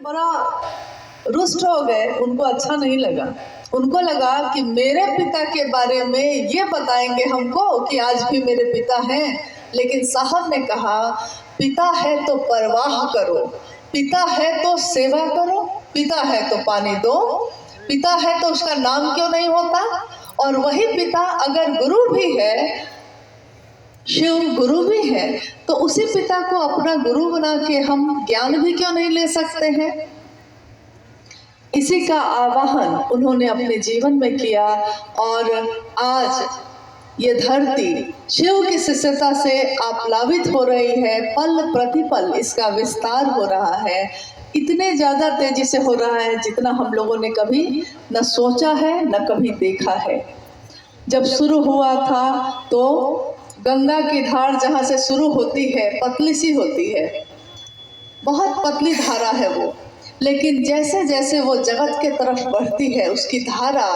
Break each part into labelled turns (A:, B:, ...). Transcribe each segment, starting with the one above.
A: बड़ा रुष्ट हो गए, उनको अच्छा नहीं लगा। उनको लगा कि मेरे पिता के बारे में ये बताएंगे हमको कि आज भी मेरे पिता हैं। लेकिन साहब ने कहा, पिता है तो परवाह करो, पिता है तो सेवा करो, पिता है तो पानी दो, पिता है तो उसका नाम क्यों नहीं होता। और वही पिता अगर गुरु भी है, शिव गुरु भी है, तो उसी पिता को अपना गुरु बना के हम ज्ञान भी क्यों नहीं ले सकते हैं। इसी का आवाहन उन्होंने अपने जीवन में किया और आज ये धरती शिव की शिष्यता से आप्लावित हो रही है। पल प्रतिपल इसका विस्तार हो रहा है, इतने ज़्यादा तेजी से हो रहा है जितना हम लोगों ने कभी न सोचा है न कभी देखा है। जब शुरू हुआ था तो गंगा की धार जहाँ से शुरू होती है पतली सी होती है, बहुत पतली धारा है वो, लेकिन जैसे जैसे वो जगत के तरफ बढ़ती है उसकी धारा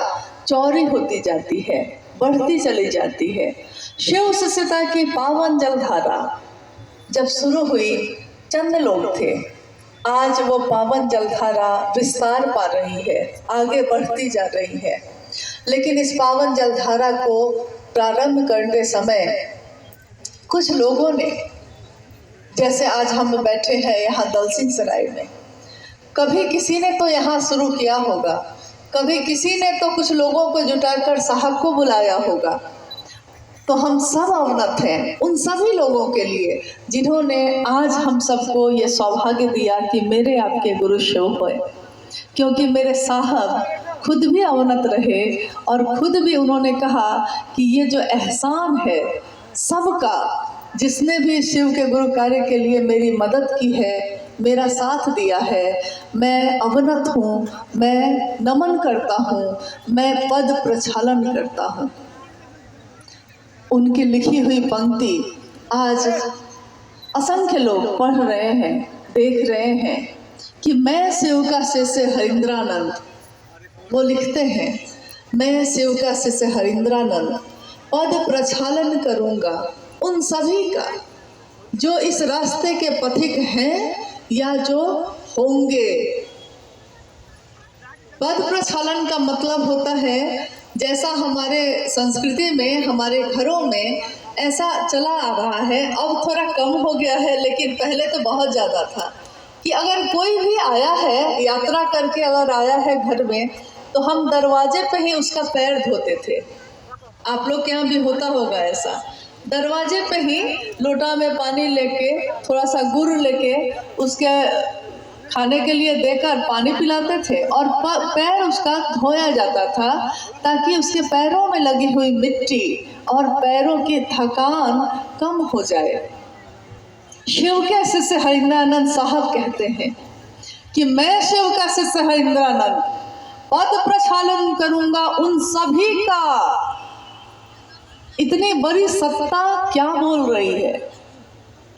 A: चौड़ी होती जाती है, बढ़ती चली जाती है। शिव शिष्यता की पावन जल धारा जब शुरू हुई, चंद लोग थे, आज वो पावन जल धारा विस्तार पा रही है, आगे बढ़ती जा रही है। लेकिन इस पावन जल धारा को प्रारंभ करते समय कुछ लोगों ने, जैसे आज हम बैठे हैं यहाँ दलसिंह सराय में, कभी किसी ने तो यहाँ शुरू किया होगा, कभी किसी ने तो कुछ लोगों को जुटाकर साहब को बुलाया होगा। तो हम सब अवनत हैं उन सभी लोगों के लिए जिन्होंने आज हम सबको ये सौभाग्य दिया कि मेरे आपके गुरु शिव हुए। क्योंकि मेरे साहब खुद भी अवनत रहे और खुद भी उन्होंने कहा कि ये जो एहसान है सबका, जिसने भी शिव के गुरु कार्य के लिए मेरी मदद की है, मेरा साथ दिया है, मैं अवनत हूँ, मैं नमन करता हूँ, मैं पद प्रक्षालन करता हूँ। उनकी लिखी हुई पंक्ति आज असंख्य लोग पढ़ रहे हैं, देख रहे हैं कि मैं शिव का शिष्य हरिंद्रानंद, वो लिखते हैं, मैं शिव का शिष्य हरिंद्रानंद पद प्रक्षालन करूँगा उन सभी का जो इस रास्ते के पथिक हैं या जो होंगे। पद प्रक्षालन का मतलब होता है, जैसा हमारे संस्कृति में, हमारे घरों में ऐसा चला आ रहा है, अब थोड़ा कम हो गया है लेकिन पहले तो बहुत ज़्यादा था, कि अगर कोई भी आया है यात्रा करके, अगर आया है घर में, तो हम दरवाजे पे ही उसका पैर धोते थे। आप लोग के यहाँ भी होता होगा ऐसा, दरवाजे पे ही लोटा में पानी लेके, थोड़ा सा गुड़ लेके उसके खाने के लिए देकर पानी पिलाते थे और पैर उसका धोया जाता था ताकि उसके पैरों में लगी हुई मिट्टी और पैरों की थकान कम हो जाए। शिव के शिष्य हरिंद्रानंद साहब कहते हैं कि मैं शिव का शिष्य हरिंद्रानंद पद प्रक्षालन करूंगा उन सभी का। इतनी बड़ी सत्ता क्या बोल रही है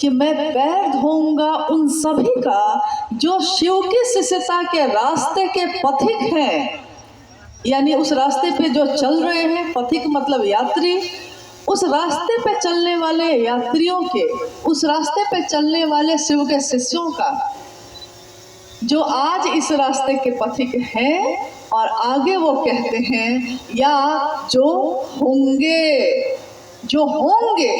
A: कि मैं पैर धोऊंगा उन सभी का जो शिव की शिष्यता के रास्ते के पथिक हैं, यानी उस रास्ते पे जो चल रहे हैं। पथिक मतलब यात्री, उस रास्ते पे चलने वाले यात्रियों के, उस रास्ते पे चलने वाले शिव के शिष्यों का, जो आज इस रास्ते के पथिक हैं। और आगे वो कहते हैं या जो होंगे, जो होंगे।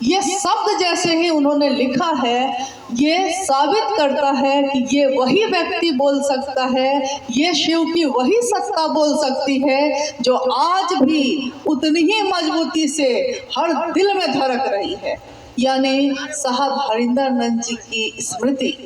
A: ये शब्द जैसे ही उन्होंने लिखा है, ये साबित करता है कि ये वही व्यक्ति बोल सकता है, ये शिव की वही सत्ता बोल सकती है जो आज भी उतनी ही मजबूती से हर दिल में धड़क रही है। यानी साहब हरिंद्रानंद जी की स्मृति,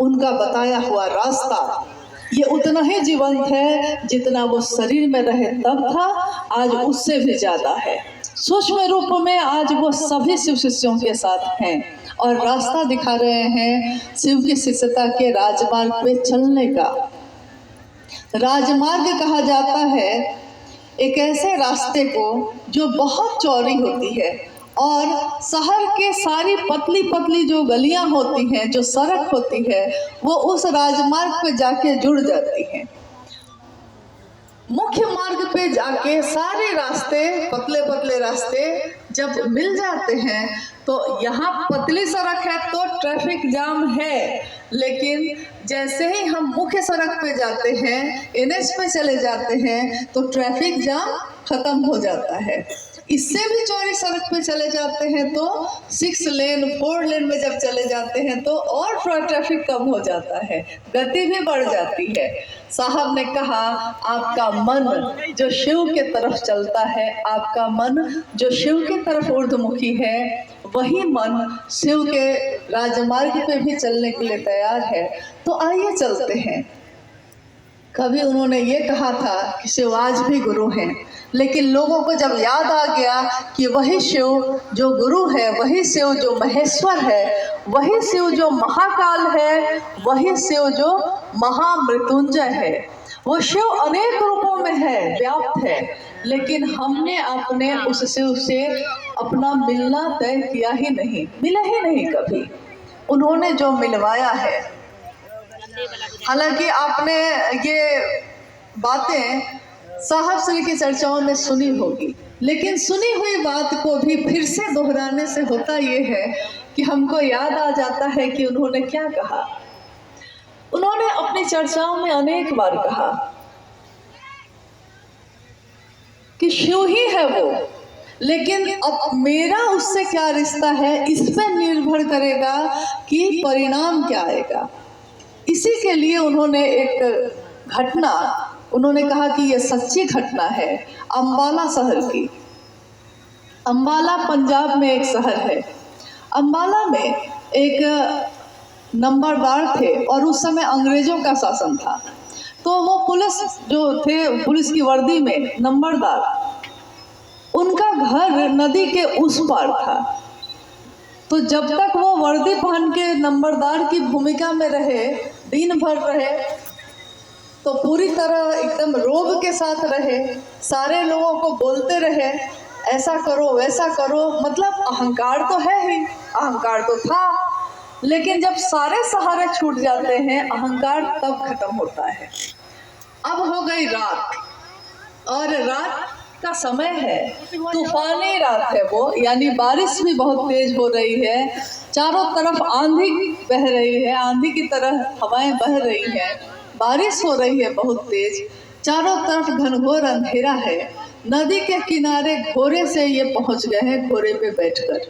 A: उनका बताया हुआ रास्ता, ये उतना ही जीवंत है जितना वो शरीर में रहे तब था, आज उससे भी ज़्यादा है। सूक्ष्म रूप में आज वो सभी शिव शिष्यों के साथ हैं और रास्ता दिखा रहे हैं शिव की शिष्यता के राजमार्ग पे चलने का। राजमार्ग कहा जाता है एक ऐसे रास्ते को जो बहुत चौड़ी होती है और शहर के सारी पतली पतली जो गलियां होती हैं, जो सड़क होती है, वो उस राजमार्ग पे जाके जुड़ जाती हैं। मुख्य मार्ग पे जाके सारे रास्ते, पतले पतले रास्ते जब मिल जाते हैं तो यहाँ पतली सड़क है तो ट्रैफिक जाम है, लेकिन जैसे ही हम मुख्य सड़क पे जाते हैं, NH पे चले जाते हैं, तो ट्रैफिक जाम खत्म हो जाता है। इससे भी चौड़ी सड़क पे चले जाते हैं तो 6 लेन 4 लेन में जब चले जाते हैं तो और थोड़ा ट्रैफिक कम हो जाता है, गति भी बढ़ जाती है। साहब ने कहा, आपका मन जो शिव के तरफ चलता है, आपका मन जो शिव की तरफ ऊर्ध्वमुखी है, वही मन शिव के राजमार्ग पे भी चलने के लिए तैयार है। तो आइए चलते हैं। कभी उन्होंने ये कहा था कि शिव आज भी गुरु हैं, लेकिन लोगों को जब याद आ गया कि वही शिव जो गुरु है, वही शिव जो महेश्वर है, वही शिव जो महाकाल है, वही शिव जो महामृत्युंजय है, वो शिव अनेक रूपों में है, व्याप्त है, लेकिन हमने अपने उस शिव से अपना मिलना तय किया ही नहीं, मिले ही नहीं कभी। उन्होंने जो मिलवाया है, हालांकि आपने ये बातें साहब श्री की चर्चाओं में सुनी होगी, लेकिन सुनी हुई बात को भी फिर से दोहराने से होता ये है कि हमको याद आ जाता है कि उन्होंने क्या कहा। उन्होंने अपनी चर्चाओं में अनेक बार कहा कि शिव ही है वो, लेकिन अब मेरा उससे क्या रिश्ता है, इस पर निर्भर करेगा कि परिणाम क्या आएगा। इसी के लिए उन्होंने एक घटना, उन्होंने कहा कि ये सच्ची घटना है अम्बाला शहर की। अम्बाला पंजाब में एक शहर है। अम्बाला में एक नंबरदार थे और उस समय अंग्रेजों का शासन था। तो वो पुलिस जो थे, पुलिस की वर्दी में नंबरदार, उनका घर नदी के उस पार था। तो जब तक वो वर्दी पहन के नंबरदार की भूमिका में रहे, दिन भर रहे, तो पूरी तरह एकदम रोब के साथ रहे, सारे लोगों को बोलते रहे ऐसा करो वैसा करो, मतलब अहंकार तो है ही, अहंकार तो था, लेकिन जब सारे सहारे छूट जाते हैं अहंकार तब खत्म होता है। अब हो गई रात, और रात का समय है, तूफानी रात है वो, यानी बारिश भी बहुत तेज हो रही है, चारों तरफ आंधी बह रही है, आंधी की तरह हवाएं बह रही हैं, बारिश हो रही है बहुत तेज, चारों तरफ घनघोर अंधेरा है। नदी के किनारे घोड़े से ये पहुंच गए हैं, घोड़े पे बैठकर।